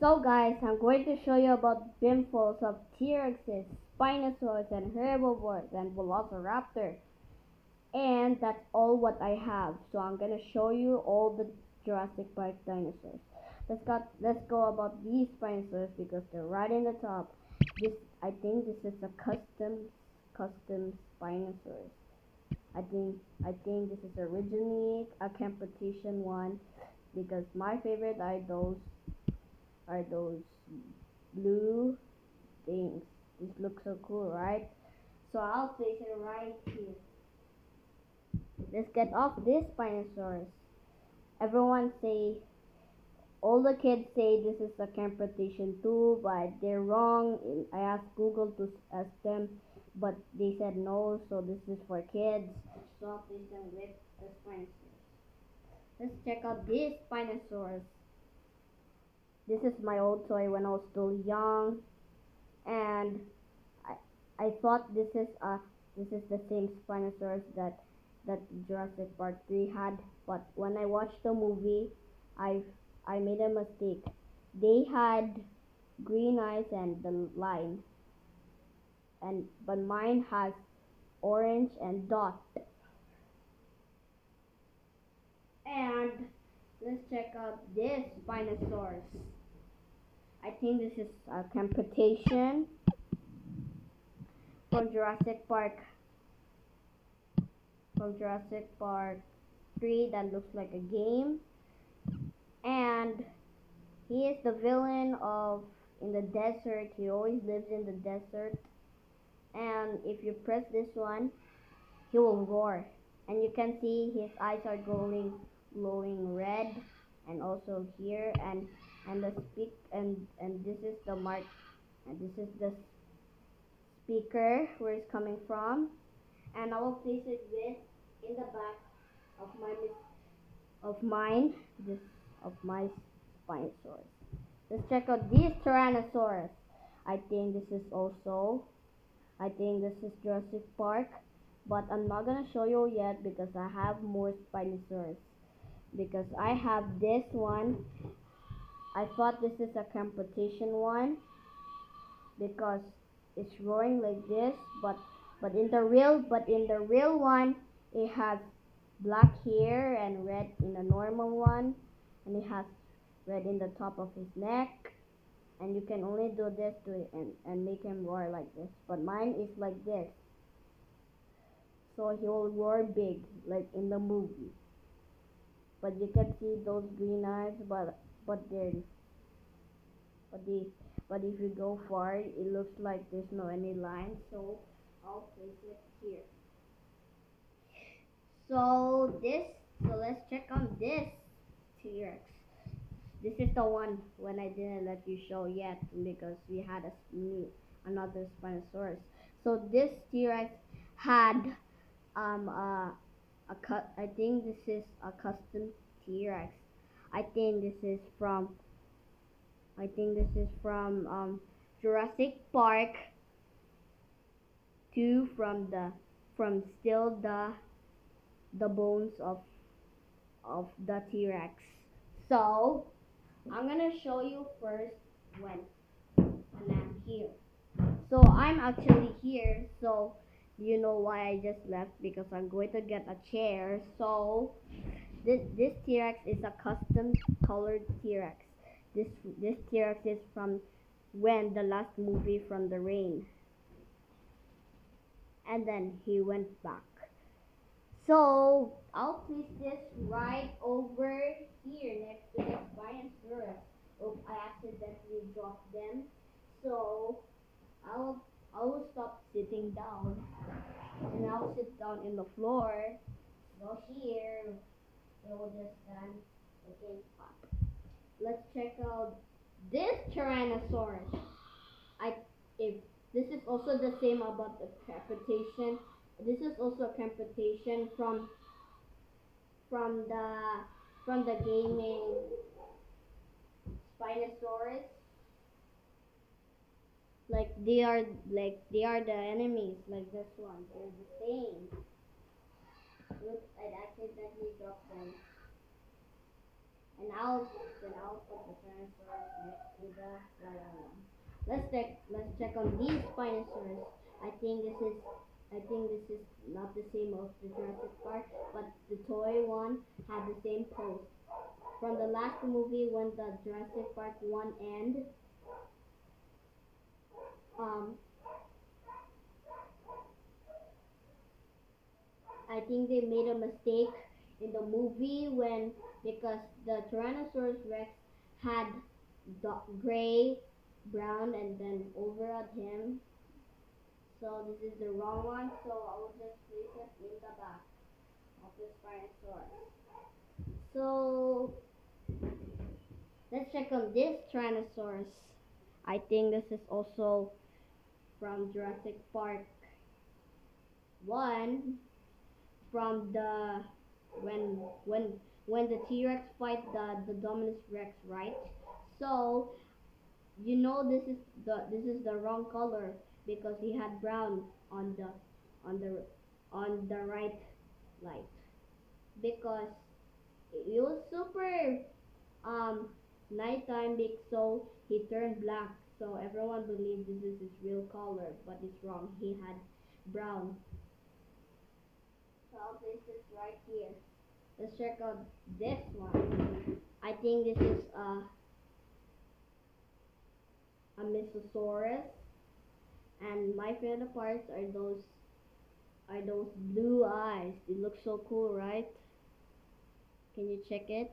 So guys, I'm going to show you about bimfos of T-Rexes, Spinosaurus, and herbivores, and Velociraptor. And that's all what I have. So I'm gonna show you all the Jurassic Park dinosaurs. Let's go about these Spinosaurus because they're right in the top. This I think this is a custom Spinosaurus. I think this is originally a competition one because my favorite are those blue things. This looks so cool, right? So I'll place it right here. Let's get off this Spinosaurus. Everyone say, all the kids say this is a competition too, but they're wrong. I asked Google to ask them, but they said no, so this is for kids. So I'll place them with the Spinosaurus. Let's check out this Spinosaurus. This is my old toy when I was still young, and I I thought this is the same Spinosaurus that Jurassic Park 3 had, but when I watched the movie, I I made a mistake. They had green eyes and the line, and but mine has orange and dot. And let's check out this Spinosaurus. I think this is a competition from Jurassic Park from Jurassic Park 3 that looks like a game, and he is the villain of in the desert. He always lives in the desert, and if you press this one, he will roar, and you can see his eyes are glowing red, and also here, and the speak and this is the mark, and this is the speaker where it's coming from, and I will place it with in the back of mine, this of my Spinosaurus. Let's check out this Tyrannosaurus. I think this is also, I think this is Jurassic Park, but I'm not gonna show you yet because I have more Spinosaurus. Because I have this one. I thought this is a competition one because it's roaring like this, but in the real one it has black hair and red in the normal one, and it has red in the top of his neck, and you can only do this to it and make him roar like this, but mine is like this, so he will roar big like in the movie, but you can see those green eyes, but they're but they but if you go far it looks like there's no any line, so I'll place it here. So let's check on this T-Rex. This is the one when I didn't let you show yet because we had another Spinosaurus. So this T-Rex had I think this is a custom T-Rex. I think this is from Jurassic Park 2, from still the bones of the T-Rex. So I'm gonna show you first when I'm here. So I'm actually here. So you know why I just left, because I'm going to get a chair. So this T-Rex is a custom colored T-Rex. This T-Rex is from when the last movie from the rain, and then he went back. So I'll place this right over here next to the Spinosaurus. Oh, I accidentally dropped them. So I will stop sitting down and I'll sit down in the floor. Go here. It will just stand again up. Let's check out this Tyrannosaurus. I if this is also the same about the capitation. This is also a capitation from the from the gaming Spinosaurus. Like they are the enemies. Like this one, they're the same. Look, I accidentally dropped them. And I'll put the Tyrannosaurus next to the lion one. Let's check on these Spinosaurus. I think this is not the same of the Jurassic Park, but the toy one had the same pose. From the last movie when the Jurassic Park one end, um, I think they made a mistake in the movie when because the Tyrannosaurus Rex had gray, brown, and then over at him. So this is the wrong one. So I will just place it in the back of the Spinosaurus. So let's check on this Tyrannosaurus. I think this is also from Jurassic Park 1 from the when the T-Rex fight the Dominus Rex, right? So you know this is the wrong color because he had brown on the on the on the right light because it was super um nighttime so he turned black, so everyone believed this is his real color, but it's wrong. He had brown. So I'll place this right here. Let's check out this one. I think this is a Mythosaurus, and my favorite parts are those blue eyes. It looks so cool, right? Can you check it?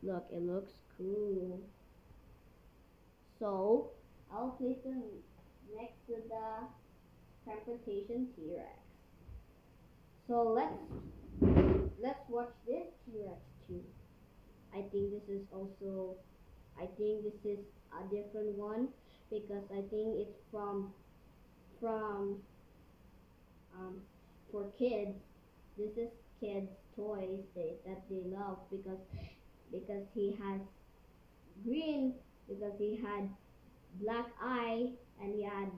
Look, it looks cool. So I'll place them next to the Transportation T-Rex. So let's watch this T-Rex too. I think this is a different one because I think it's from for kids. This is kids toys that they love because he has green, because he had black eye, and he had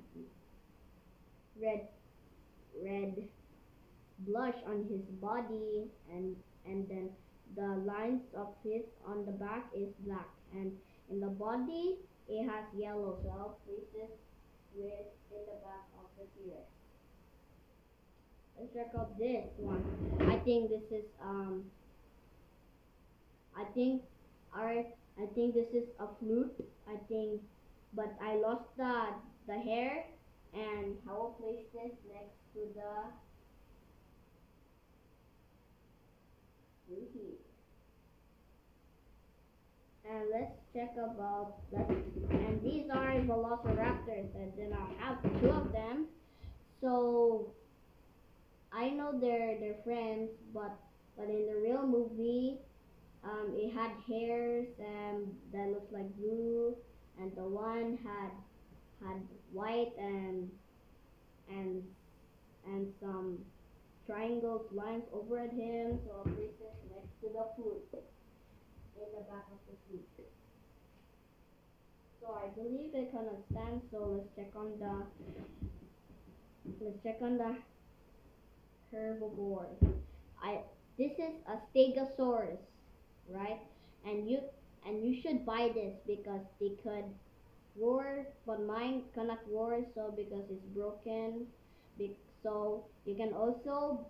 red red blush on his body, and then the lines of his on the back is black, and in the body it has yellow. So I'll place this with in the back of the T-Rex. Let's check out this one. I think this is I think I think this is a flute. I think, but I lost the hair, and I will place this next to the here. And let's check about that. And these are Velociraptors, and then I have two of them. So I know they're friends, but in the real movie, it had hairs that looks like blue, and the one had white and and some triangles lines over at him. So I'll place this next to the foot in the back of the foot. So I believe they cannot stand. So let's check on the herbivores. I This is a Stegosaurus, right? And you should buy this because they could roar, but mine cannot roar so because it's broken. So you can also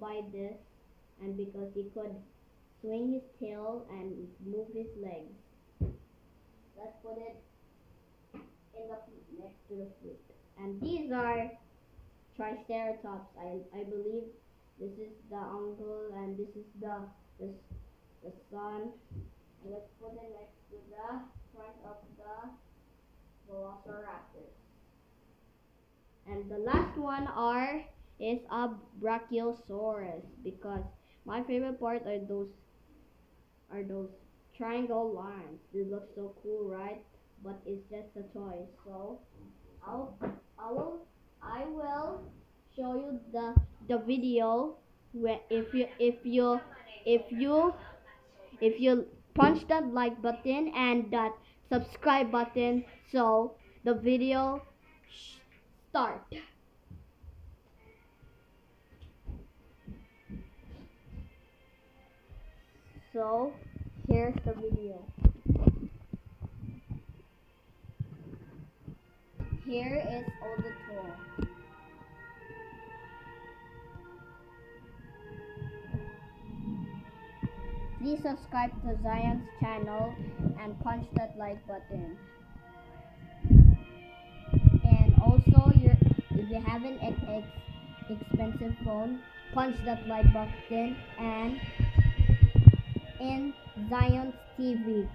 buy this, and because he could swing his tail and move his legs. Let's put it in the next to the fruit. And these are Triceratops. I believe this is the uncle and this is the son. And let's put it next to the front of the Velociraptor. And the last one is a Brachiosaurus because my favorite part are those triangle lines. They look so cool, right? But it's just a toy. So I will show you the video where if you punch that like button and that subscribe button so the video start. So Here's the video. Here is all the tool. Please subscribe to Zion's channel and punch that like button. And also, if you have an expensive phone, punch that like button and in Zion's TV.